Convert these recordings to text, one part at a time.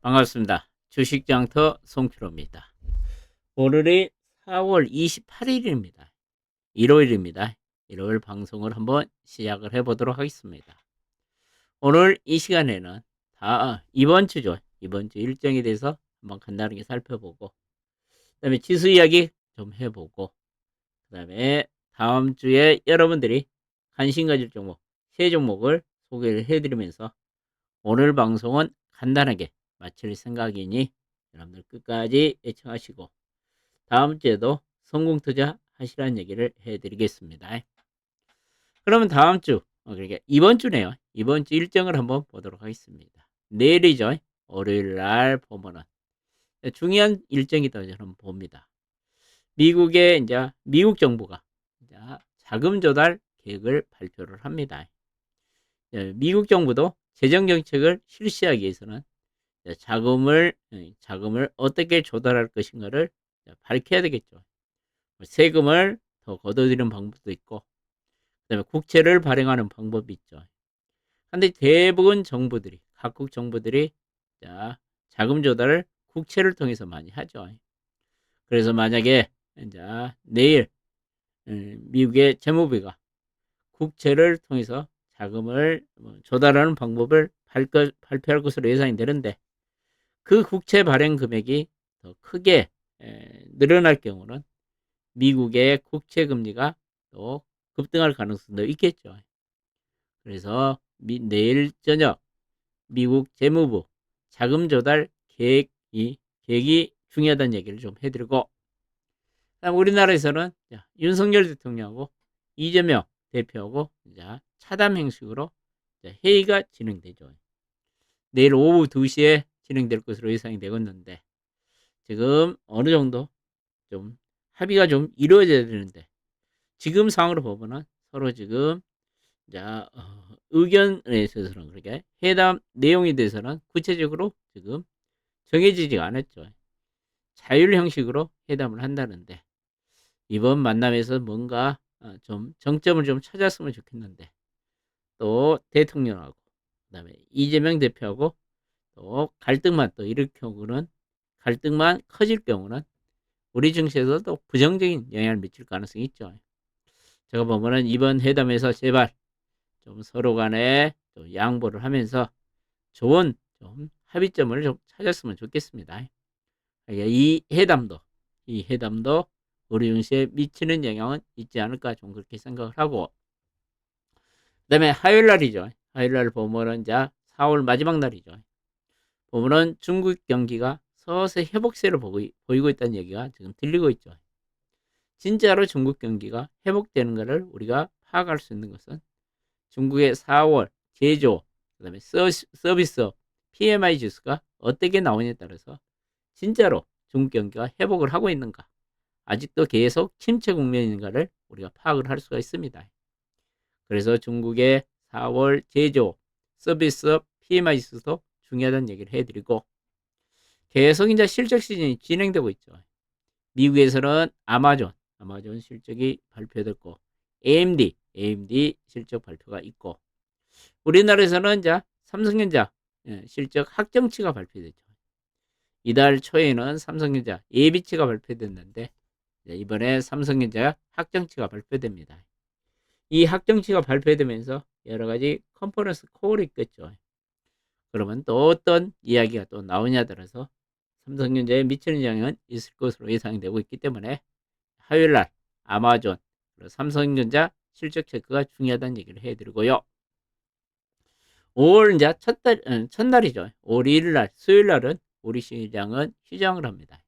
반갑습니다. 주식장터 송필호입니다. 오늘이 4월 28일입니다. 일요일입니다. 일요일 방송을 한번 시작을 해보도록 하겠습니다. 오늘 이 시간에는 이번 주죠. 이번 주 일정에 대해서 한번 간단하게 살펴보고, 그 다음에 지수 이야기 좀 해보고, 그 다음에 다음 주에 여러분들이 관심 가질 종목, 세 종목을 소개를 해드리면서 오늘 방송은 간단하게 마칠 생각이니 여러분들 끝까지 애청하시고 다음 주에도 성공 투자 하시라는 얘기를 해드리겠습니다. 그러면 다음 주, 그러니까 이번 주네요. 이번 주 일정을 한번 보도록 하겠습니다. 내일이죠. 월요일 날 보면은 중요한 일정이다 저는 봅니다. 미국 정부가 이제 자금 조달 계획을 발표를 합니다. 미국 정부도 재정 정책을 실시하기 위해서는 자금을 어떻게 조달할 것인가를 밝혀야 되겠죠. 뭐 세금을 더 걷어들이는 방법도 있고, 그다음에 국채를 발행하는 방법이 있죠. 근데 대부분 정부들이, 각국 정부들이 자금 조달을 국채를 통해서 많이 하죠. 그래서 만약에 이제 내일 미국의 재무부가 국채를 통해서 자금을 조달하는 방법을 발표할 것으로 예상이 되는데, 그 국채 발행 금액이 더 크게 늘어날 경우는 미국의 국채 금리가 또 급등할 가능성도 있겠죠. 그래서 내일 저녁 미국 재무부 자금 조달 계획이 중요하다는 얘기를 좀 해드리고, 우리나라에서는 윤석열 대통령하고 이재명 대표하고 차담 형식으로 회의가 진행되죠. 내일 오후 2시에 진행될 것으로 예상이 되었는데, 지금 어느 정도 좀 합의가 좀 이루어져야 되는데, 지금 상황으로 보면은 서로 지금 의견에 있어서는, 그렇게 회담 내용에 대해서는 구체적으로 지금 정해지지가 않았죠. 자율 형식으로 회담을 한다는데, 이번 만남에서 뭔가 좀 정점을 좀 찾았으면 좋겠는데, 또 대통령하고 그다음에 이재명 대표하고 또 갈등만 또 일으키고는, 갈등만 커질 경우는 우리 증시에서도 부정적인 영향을 미칠 가능성이 있죠. 제가 보면은 이번 회담에서 제발 좀 서로 간에 좀 양보를 하면서 좋은 좀 합의점을 좀 찾았으면 좋겠습니다. 이 회담도 우리 증시에 미치는 영향은 있지 않을까 좀 그렇게 생각을 하고, 그다음에 화요일 날이죠. 화요일 날 보면은 4월 마지막 날이죠. 보면은 중국 경기가 서서히 회복세를 보이고 있다는 얘기가 지금 들리고 있죠. 진짜로 중국 경기가 회복되는 것을 우리가 파악할 수 있는 것은 중국의 4월 제조, 그다음에 서비스 PMI 지수가 어떻게 나오냐에 따라서 진짜로 중국 경기가 회복을 하고 있는가, 아직도 계속 침체 국면인가를 우리가 파악을 할 수가 있습니다. 그래서 중국의 4월 제조, 서비스 PMI 지수도 중요하다는 얘기를 해드리고, 계속 이제 실적 시즌이 진행되고 있죠. 미국에서는 아마존 실적이 발표됐고, AMD 실적 발표가 있고, 우리나라에서는 이제 삼성전자 실적 확정치가 발표됐죠. 이달 초에는 삼성전자 예비치가 발표됐는데, 이번에 삼성전자 확정치가 발표됩니다. 이 확정치가 발표되면서 여러 가지 컨퍼런스 콜이 있겠죠. 그러면 또 어떤 이야기가 또 나오냐에 따라서 삼성전자에 미치는 영향은 있을 것으로 예상이 되고 있기 때문에 화요일 날 아마존, 삼성전자 실적 체크가 중요하다는 얘기를 해드리고요. 5월 이제 첫날이죠. 5월 1일 날, 수요일 날은 우리 시장은 휴장을 합니다.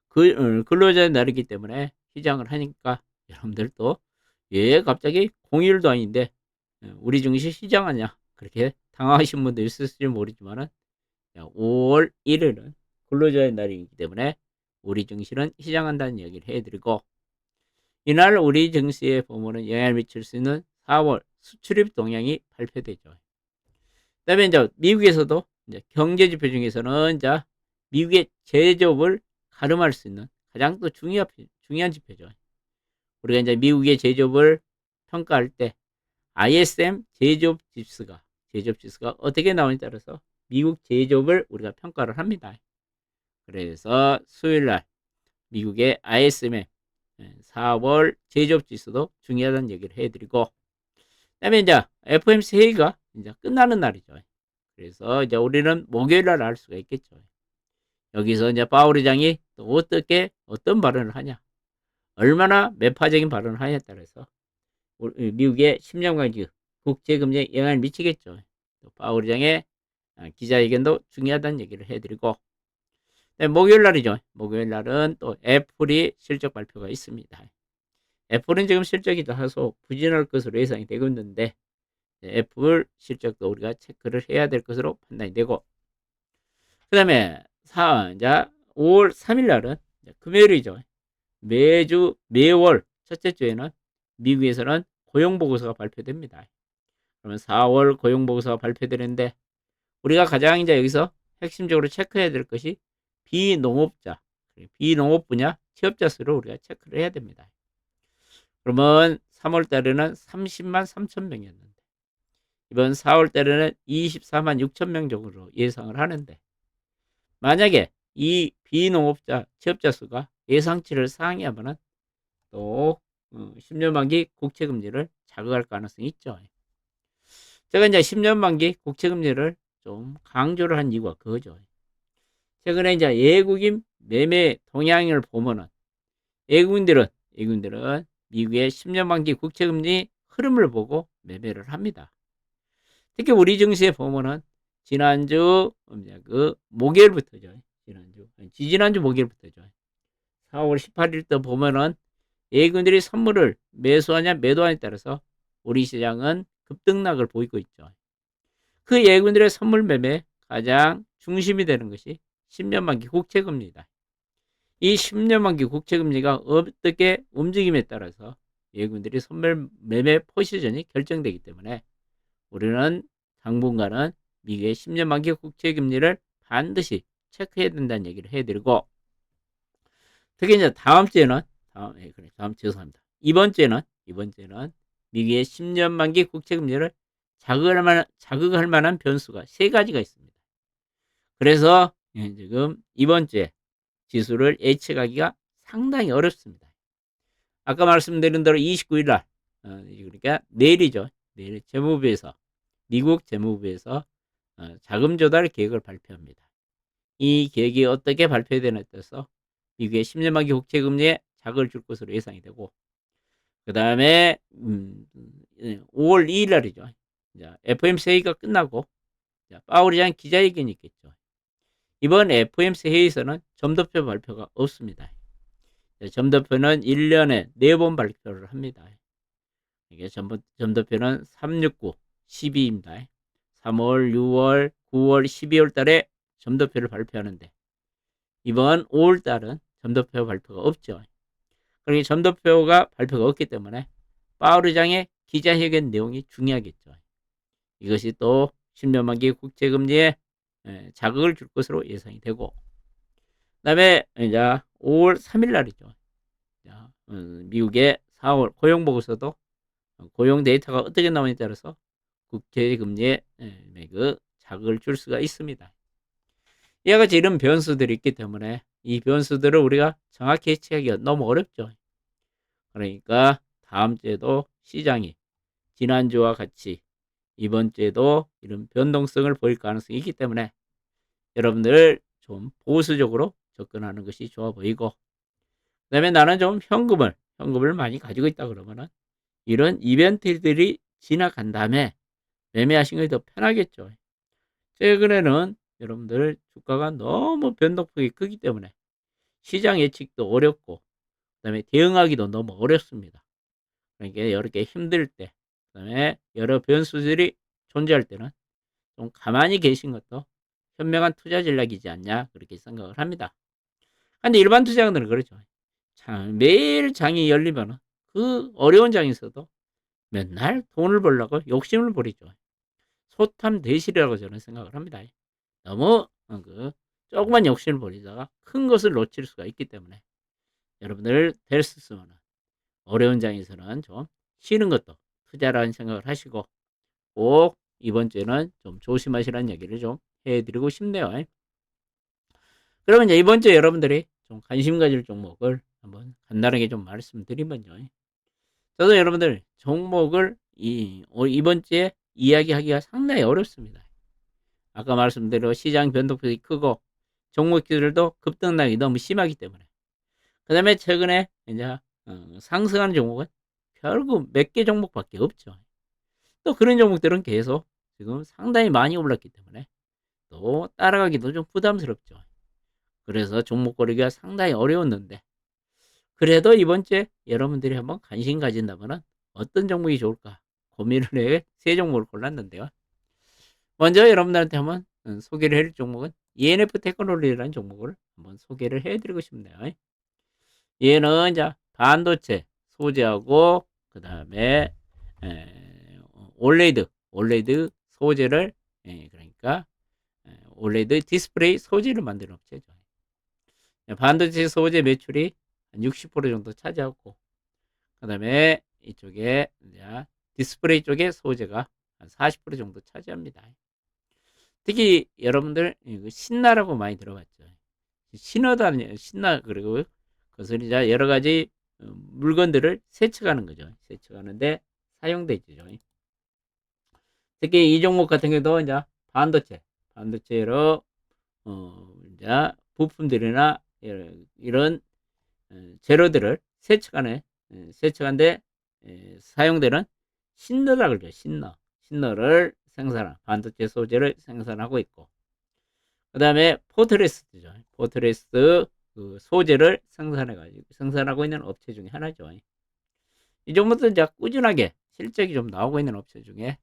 근로자의 날이기 때문에 휴장을 하니까 여러분들도 왜 갑자기 공휴일도 아닌데 우리 증시 휴장하냐, 그렇게 당황하신 분도 있을지 모르지만은 5월 1일은 근로자의 날이기 때문에 우리 증시는 휴장한다는 얘기를 해드리고, 이날 우리 증시에 보면은 영향을 미칠 수 있는 4월 수출입 동향이 발표되죠. 그다음에 이제 미국에서도 이제 경제 지표 중에서는 이제 미국의 제조업을 가름할 수 있는 가장 또 중요한 지표죠. 우리가 이제 미국의 제조업을 평가할 때 ISM 제조업 지수가 어떻게 나오냐에 따라서 미국 제조업을 우리가 평가를 합니다. 그래서 수요일날 미국의 ISM 4월 제조업 지수도 중요하다는 얘기를 해드리고, 그다음에 이제 FOMC 회의가 이제 끝나는 날이죠. 그래서 이제 우리는 목요일날 알 수가 있겠죠. 여기서 이제 파월 의장이 또 어떻게 어떤 발언을 하냐, 얼마나 매파적인 발언을 하냐에 따라서 미국의 10년간 국제금리에 영향을 미치겠죠. 또 파월 의장의 기자회견도 중요하다는 얘기를 해드리고, 목요일 날이죠. 목요일 날은 또 애플이 실적 발표가 있습니다. 애플은 지금 실적이 다소 부진할 것으로 예상이 되고 있는데, 애플 실적도 우리가 체크를 해야 될 것으로 판단이 되고, 그 다음에 5월 3일 날은 금요일이죠. 매월 첫째 주에는 미국에서는 고용보고서가 발표됩니다. 그러면 4월 고용보고서가 발표되는데, 우리가 가장 이제 여기서 핵심적으로 체크해야 될 것이 비농업 분야 취업자 수를 우리가 체크를 해야 됩니다. 그러면 3월 달에는 30만 3천 명이었는데, 이번 4월 달에는 24만 6천 명 정도로 예상을 하는데, 만약에 이 비농업자 취업자 수가 예상치를 상회하면은 또 10년 만기 국채 금리를 자극할 가능성이 있죠. 제가 이제 10년 만기 국채 금리를 좀 강조를 한 이유가 그거죠. 최근에 이제 외국인 매매 동향을 보면은 외국인들은 미국의 10년 만기 국채 금리 흐름을 보고 매매를 합니다. 특히 우리 증시에 보면은 지난주 목요일부터죠. 지난주 목요일부터죠. 4월 18일부터 보면은 외국인들이 선물을 매수하냐 매도하냐에 따라서 우리 시장은 급등락을 보이고 있죠. 그 외국인들의 선물 매매 가장 중심이 되는 것이 10년 만기 국채금리다. 이 10년 만기 국채금리가 어떻게 움직임에 따라서 외국인들이 선물 매매 포지션이 결정되기 때문에 우리는 당분간은 미국의 10년 만기 국채금리를 반드시 체크해야 된다는 얘기를 해드리고, 특히 이제 죄송합니다. 이번 주에는 미국의 10년 만기 국채금리를 자극할 만한 변수가 세 가지가 있습니다. 그래서 지금 이번 주에 지수를 예측하기가 상당히 어렵습니다. 아까 말씀드린 대로 29일 날, 그러니까 내일이죠. 내일 미국 재무부에서 자금 조달 계획을 발표합니다. 이 계획이 어떻게 발표되느냐에 따라서 미국의 10년 만기 국채 금리에 자극을 줄 것으로 예상이 되고, 그 다음에 5월 2일 날이죠. FOMC 회의가 끝나고 파월 의장 기자회견이 있겠죠. 이번 FOMC 회의에서는 점도표 발표가 없습니다. 점도표는 1년에 4번 발표를 합니다. 이게 점도표는 369, 12입니다. 3월, 6월, 9월, 12월 달에 점도표를 발표하는데, 이번 5월 달은 점도표 발표가 없죠. 그러니 점도표가 발표가 없기 때문에 파월 의장의 기자회견 내용이 중요하겠죠. 이것이 또 10년 만기 국채금리에 자극을 줄 것으로 예상이 되고, 그 다음에 이제 5월 3일 날이죠. 미국의 4월 고용보고서도 고용 데이터가 어떻게 나오냐에 따라서 국채금리에 자극을 줄 수가 있습니다. 이와 같이 이런 변수들이 있기 때문에 이 변수들을 우리가 정확히 예측하기가 너무 어렵죠. 그러니까 다음 주에도 시장이 지난주와 같이 이번 주에도 이런 변동성을 보일 가능성이 있기 때문에 여러분들 좀 보수적으로 접근하는 것이 좋아 보이고, 그 다음에 나는 좀 현금을 많이 가지고 있다 그러면은 이런 이벤트들이 지나간 다음에 매매하시는 것이 더 편하겠죠. 최근에는 여러분들 주가가 너무 변동폭이 크기 때문에 시장 예측도 어렵고, 그 다음에 대응하기도 너무 어렵습니다. 그러니까 이렇게 힘들 때, 그 다음에 여러 변수들이 존재할 때는 좀 가만히 계신 것도 현명한 투자 전략이지 않냐, 그렇게 생각을 합니다. 근데 일반 투자자들은 그렇죠. 매일 장이 열리면 그 어려운 장에서도 맨날 돈을 벌려고 욕심을 부리죠. 소탐 대실이라고 저는 생각을 합니다. 너무 조그만 욕심을 부리다가 큰 것을 놓칠 수가 있기 때문에 여러분들 될 수 있으면 어려운 장에서는 좀 쉬는 것도 투자라는 생각을 하시고, 꼭 이번 주에는 좀 조심하시라는 얘기를 좀 해드리고 싶네요. 그러면 이제 이번 주에 여러분들이 좀 관심 가질 종목을 한번 간단하게 좀 말씀드리면요. 저도 여러분들 종목을 이번 주에 이야기하기가 상당히 어렵습니다. 아까 말씀드린 시장 변동폭이 크고 종목들도 급등락이 너무 심하기 때문에. 그 다음에 최근에 이제 상승하는 종목은 결국 몇 개 종목밖에 없죠. 또 그런 종목들은 계속 지금 상당히 많이 올랐기 때문에 또 따라가기도 좀 부담스럽죠. 그래서 종목 고르기가 상당히 어려웠는데, 그래도 이번 주에 여러분들이 한번 관심 가진다면 어떤 종목이 좋을까 고민을 해 세 종목을 골랐는데요. 먼저 여러분들한테 한번 소개를 해드릴 종목은 ENF 테크놀로지라는 종목을 한번 소개를 해드리고 싶네요. 얘는 이제 반도체 소재하고 그 다음에 올레드 소재를, 그러니까 올레드 디스플레이 소재를 만드는 업체죠. 반도체 소재 매출이 한 60% 정도 차지하고, 그 다음에 이쪽에 이제 디스플레이 쪽에 소재가 한 40% 정도 차지합니다. 특히 여러분들 신나라고 많이 들어봤죠. 신나, 그리고 그것을 이제 여러 가지 물건들을 세척하는 거죠. 세척하는데 사용되죠. 특히 이 종목 같은 경우도 이제 반도체로 이제 부품들이나 이런 재료들을 세척하는데 사용되는 신너라 그러죠. 신너를 생산한 반도체 소재를 생산하고 있고, 그 다음에 포트레스트죠. 포트레스트 그 소재를 생산하고 있는 업체 중에 하나죠. 이 정도도 이제 꾸준하게 실적이 좀 나오고 있는 업체 중에,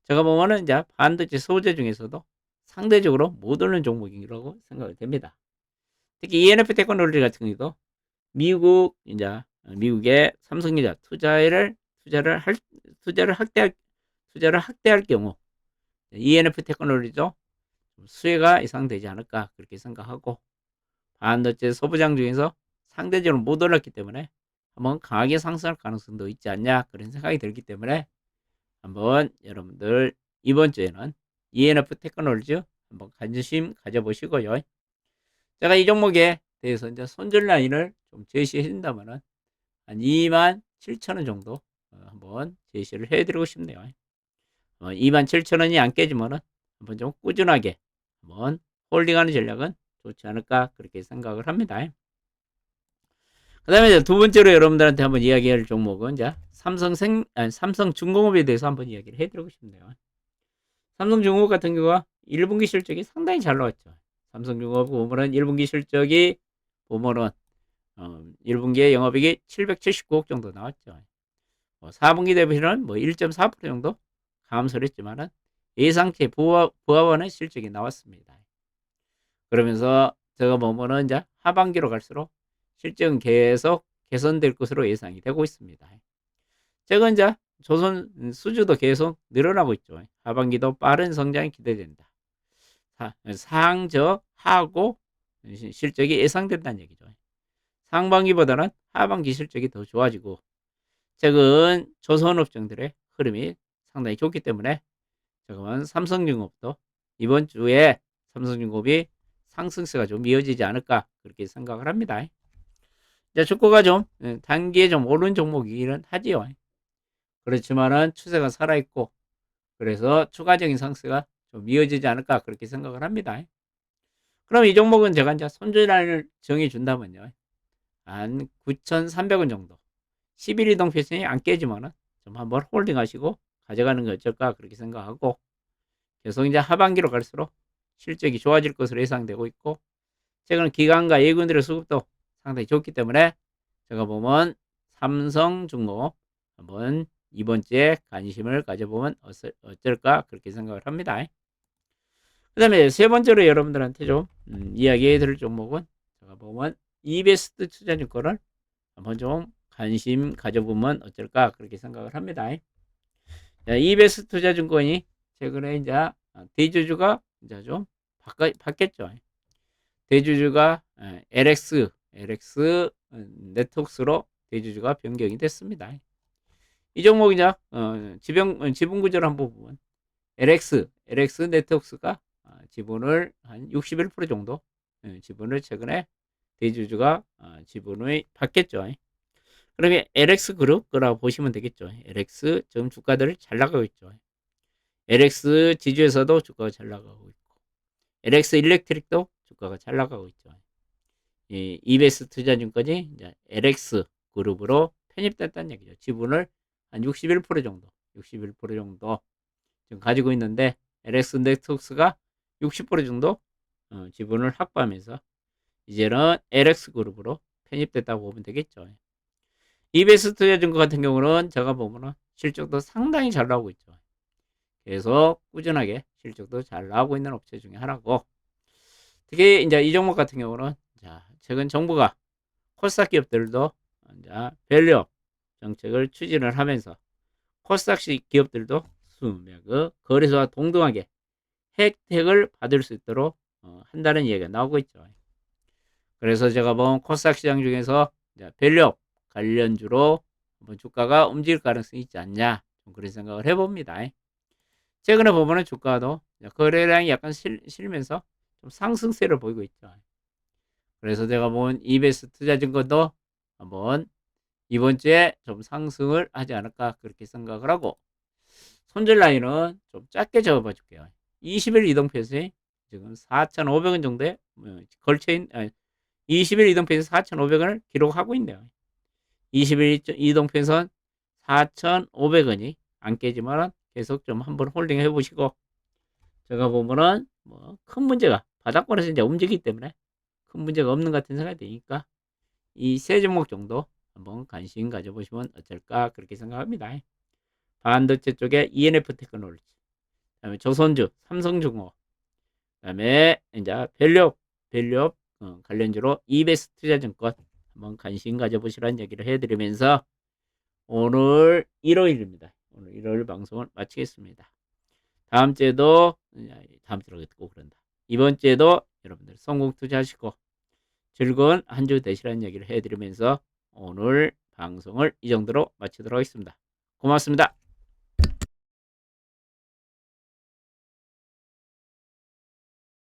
제가 보면은 이제 반도체 소재 중에서도 상대적으로 못 오르는 종목이라고 생각이 됩니다. 특히 ENF 테크놀로지 같은 경우도 미국의 삼성전자 투자를 확대할 경우 ENF 테크놀로지도 수혜가 예상되지 않을까 그렇게 생각하고, 반도체 소부장 중에서 상대적으로 못 올랐기 때문에 한번 강하게 상승할 가능성도 있지 않냐 그런 생각이 들기 때문에 한번 여러분들 이번 주에는 ENF 테크놀로지 한번 관심 가져보시고요. 제가 이 종목에 대해서 이제 손절 라인을 좀 제시해 준다면은 한 27,000원 정도 한번 제시를 해드리고 싶네요. 27,000원이 안 깨지면은 한번 좀 꾸준하게 한번 홀딩하는 전략은 좋지 않을까 그렇게 생각을 합니다. 그 다음에 두 번째로 여러분들한테 한번 이야기할 종목은 이제 삼성중공업에 대해서 한번 이야기를 해드리고 싶네요. 삼성중공업 같은 경우가 1분기 실적이 상당히 잘 나왔죠. 삼성중공업 보면은 1분기 실적이 보면은 1분기에 영업이익이 779억 정도 나왔죠. 4분기 대비는 1.4% 정도 감소를 했지만은 예상치 부합하는 실적이 나왔습니다. 그러면서 제가 보면은 이제 하반기로 갈수록 실적은 계속 개선될 것으로 예상이 되고 있습니다. 최근 이제 조선 수주도 계속 늘어나고 있죠. 하반기도 빠른 성장이 기대된다. 상저하고 실적이 예상된다는 얘기죠. 상반기보다는 하반기 실적이 더 좋아지고, 최근 조선업종들의 흐름이 상당히 좋기 때문에 지금은 삼성중공업도 이번 주에 삼성중공업이 상승세가 좀 이어지지 않을까 그렇게 생각을 합니다. 이제 주가가 좀 단기에 좀 오른 종목이기는 하지요. 그렇지만은 추세가 살아있고, 그래서 추가적인 상승세가 좀 이어지지 않을까 그렇게 생각을 합니다. 그럼 이 종목은 제가 이제 손절라인을 정해준다면요, 한 9,300원 정도 11 이동 패턴이 안 깨지면은 좀 한번 홀딩 하시고 가져가는 게 어쩔까 그렇게 생각하고, 계속 이제 하반기로 갈수록 실적이 좋아질 것으로 예상되고 있고, 최근 기관과 예금들의 수급도 상당히 좋기 때문에 제가 보면 삼성중공업 한번 이번 주에 관심을 가져보면 어쩔까 그렇게 생각을 합니다. 그 다음에 세 번째로 여러분들한테 좀 이야기해 드릴 종목은 제가 보면 이베스트 투자증권을 한번 좀 관심 가져보면 어쩔까 그렇게 생각을 합니다. 이베스트 투자증권이 최근에 이제 대주주가 이제 좀 바뀌었죠. 대주주가 LX 네트웍스로 대주주가 변경이 됐습니다. 이 종목이냐 지분 구조를 한번 보면 LX 네트웍스가 지분을 한 61% 정도 지분을 최근에 대주주가 지분을 받겠죠. 그러면 LX 그룹 거라고 보시면 되겠죠. LX 지금 주가들 잘 나가고 있죠. LX 지주에서도 주가가 잘 나가고 있고, LX 일렉트릭도 주가가 잘 나가고 있죠. 이 이베스 투자증권이 이제 LX 그룹으로 편입됐다는 얘기죠. 지분을 한 61% 정도, 61% 정도 지금 가지고 있는데, LX 네트워크스가 60% 정도 지분을 확보하면서 이제는 LX 그룹으로 편입됐다고 보면 되겠죠. 이베스 투자증권 같은 경우는 제가 보면은 실적도 상당히 잘 나오고 있죠. 계속 꾸준하게 실적도 잘 나오고 있는 업체 중에 하나고, 특히 이제 이 종목 같은 경우는 자, 최근 정부가 코스닥 기업들도 이제 밸류업 정책을 추진을 하면서 코스닥 기업들도 수매그 거래소와 동등하게 혜택을 받을 수 있도록 한다는 얘기가 나오고 있죠. 그래서 제가 본 코스닥 시장 중에서 밸류업 관련주로 주가가 움직일 가능성이 있지 않냐, 그런 생각을 해봅니다. 최근에 보면은 주가도 거래량이 약간 실면서 좀 상승세를 보이고 있죠. 그래서 제가 본 이베스 투자증권도 한번 이번 주에 좀 상승을 하지 않을까 그렇게 생각을 하고, 손절 라인은 좀 짧게 잡아 줄게요. 20일 이동평균이 지금 4,500원 정도에 걸쳐인 20일 이동평균 4,500원을 기록하고 있네요. 20일 이동평선 4,500원이 안 깨지면 계속 좀 한번 홀딩 해보시고, 제가 보면은 뭐 큰 문제가 바닥권에서 이제 움직이기 때문에 큰 문제가 없는 것 같은 생각이 드니까 이 세 종목 정도 한번 관심 가져보시면 어떨까 그렇게 생각합니다. 반도체 쪽에 ENF 테크놀로지, 그다음에 조선주, 삼성중공, 그다음에 이제 밸류업 관련주로 이베스 투자증권 한번 관심 가져보시라는 얘기를 해드리면서 오늘 일요일입니다. 오늘 일요일 방송을 마치겠습니다. 다음 주에도 다음 주로 듣고 그런다. 이번 주에도 여러분들 성공 투자하시고 즐거운 한 주 되시라는 얘기를 해드리면서 오늘 방송을 이 정도로 마치도록 하겠습니다. 고맙습니다.